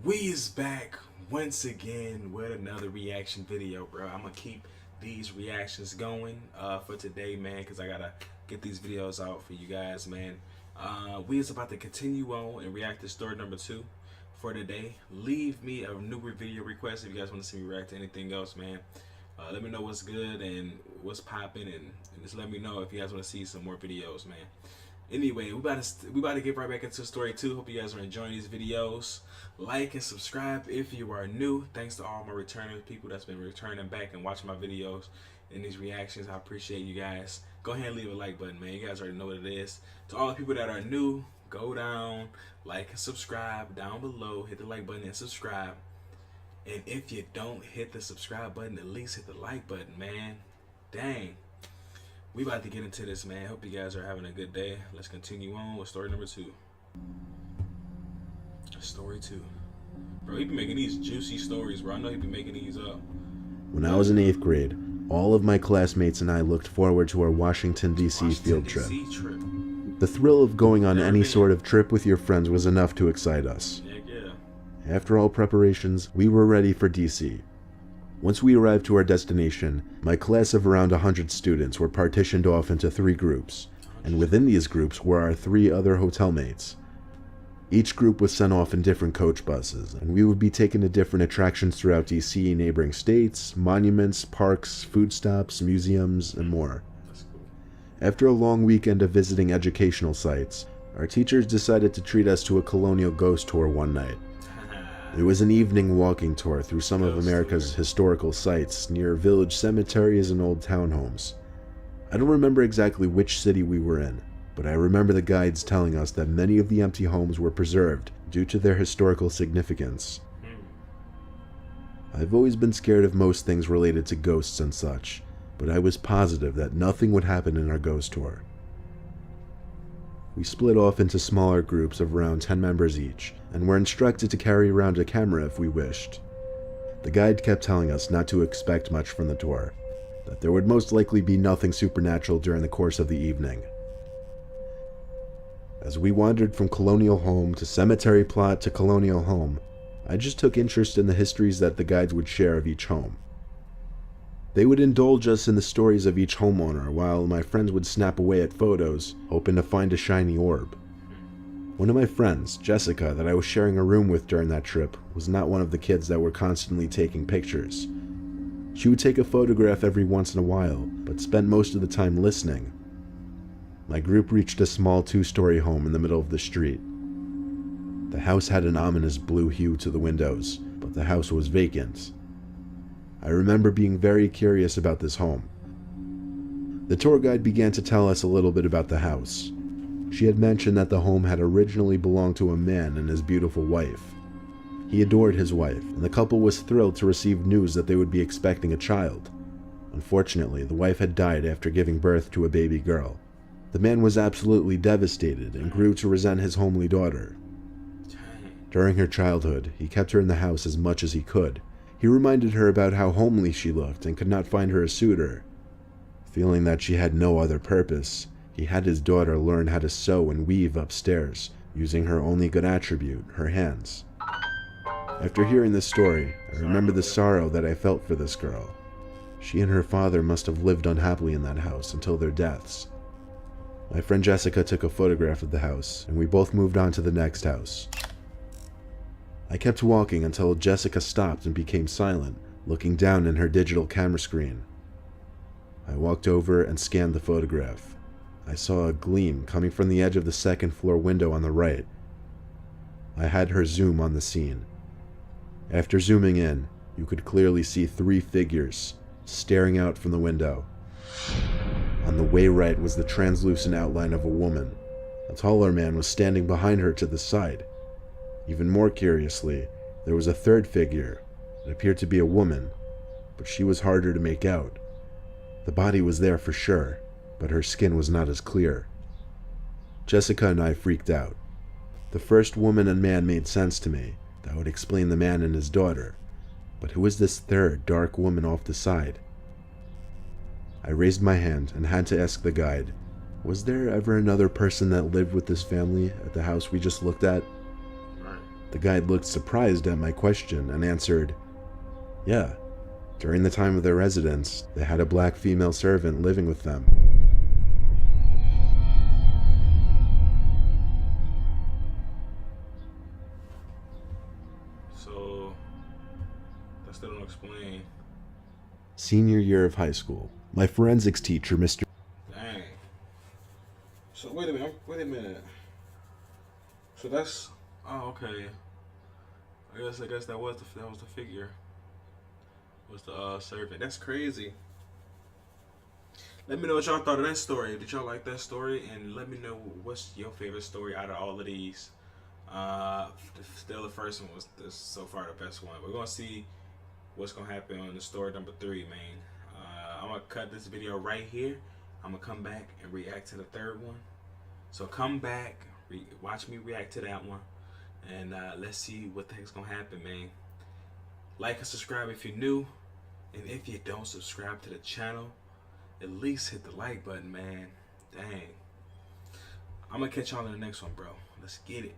We is back once again with another reaction video, bro. I'm gonna keep these reactions going for today, man, because I gotta get these videos out for you guys, man. We is about to continue on and react to story number 2 for today. Leave me a new video request if you guys want to see me react to anything else, man. Let me know what's good and what's popping, and just let me know if you guys want to see some more videos, man. Anyway, we about to get right back into story 2. Hope you guys are enjoying these videos. Like and subscribe if you are new. Thanks to all my returners, people that's been returning back and watching my videos and these reactions. I appreciate you guys. Go ahead and leave a like button, man. You guys already know what it is. To all the people that are new, go down, like and subscribe down below. Hit the like button and subscribe. And if you don't hit the subscribe button, at least hit the like button, man. Dang. We about to get into this, man. Hope you guys are having a good day. Let's continue on with story number 2. Story 2. Bro, he be making these juicy stories, bro. I know he be making these up. When I was in 8th grade, all of my classmates and I looked forward to our Washington, D.C. field trip. The thrill of going on any sort of trip with your friends was enough to excite us. Heck yeah. After all preparations, we were ready for D.C. Once we arrived to our destination, my class of around 100 students were partitioned off into 3 groups, and within these groups were our 3 other hotel mates. Each group was sent off in different coach buses, and we would be taken to different attractions throughout DC, neighboring states, monuments, parks, food stops, museums, and more. After a long weekend of visiting educational sites, our teachers decided to treat us to a colonial ghost tour one night. It was an evening walking tour through some of America's historical sites near village cemeteries and old townhomes. I don't remember exactly which city we were in, but I remember the guides telling us that many of the empty homes were preserved due to their historical significance. I've always been scared of most things related to ghosts and such, but I was positive that nothing would happen in our ghost tour. We split off into smaller groups of around 10 members each, and were instructed to carry around a camera if we wished. The guide kept telling us not to expect much from the tour, that there would most likely be nothing supernatural during the course of the evening. As we wandered from colonial home to cemetery plot to colonial home, I just took interest in the histories that the guides would share of each home. They would indulge us in the stories of each homeowner, while my friends would snap away at photos, hoping to find a shiny orb. One of my friends, Jessica, that I was sharing a room with during that trip, was not one of the kids that were constantly taking pictures. She would take a photograph every once in a while, but spent most of the time listening. My group reached a small 2-story home in the middle of the street. The house had an ominous blue hue to the windows, but the house was vacant. I remember being very curious about this home. The tour guide began to tell us a little bit about the house. She had mentioned that the home had originally belonged to a man and his beautiful wife. He adored his wife, and the couple was thrilled to receive news that they would be expecting a child. Unfortunately, the wife had died after giving birth to a baby girl. The man was absolutely devastated and grew to resent his homely daughter. During her childhood, he kept her in the house as much as he could. He reminded her about how homely she looked and could not find her a suitor. Feeling that she had no other purpose, he had his daughter learn how to sew and weave upstairs, using her only good attribute, her hands. After hearing this story, I remember the sorrow that I felt for this girl. She and her father must have lived unhappily in that house until their deaths. My friend Jessica took a photograph of the house, and we both moved on to the next house. I kept walking until Jessica stopped and became silent, looking down in her digital camera screen. I walked over and scanned the photograph. I saw a gleam coming from the edge of the 2nd floor window on the right. I had her zoom on the scene. After zooming in, you could clearly see 3 figures staring out from the window. On the way right was the translucent outline of a woman. A taller man was standing behind her to the side. Even more curiously, there was a 3rd figure. It appeared to be a woman, but she was harder to make out. The body was there for sure, but her skin was not as clear. Jessica and I freaked out. The first woman and man made sense to me. That would explain the man and his daughter. But who was this 3rd dark woman off the side? I raised my hand and had to ask the guide, was there ever another person that lived with this family at the house we just looked at? The guide looked surprised at my question and answered, "Yeah, during the time of their residence, they had a black female servant living with them." So that still don't explain. Senior year of high school, my forensics teacher, Mr. Dang. So wait a minute. So that's okay. I guess that was the figure. Was the servant. That's crazy. Let me know what y'all thought of that story. Did y'all like that story? And let me know what's your favorite story out of all of these. Still the first one was so far the best one. We're gonna see what's gonna happen on the story number 3, man. I'm gonna cut this video right here. I'm gonna come back and react to the third one. So come back, watch me react to that one, and let's see what the heck's gonna happen, man. Like and subscribe if you're new, and if you don't subscribe to the channel, at least hit the like button, man. Dang. I'm gonna catch y'all in the next one, bro. Let's get it.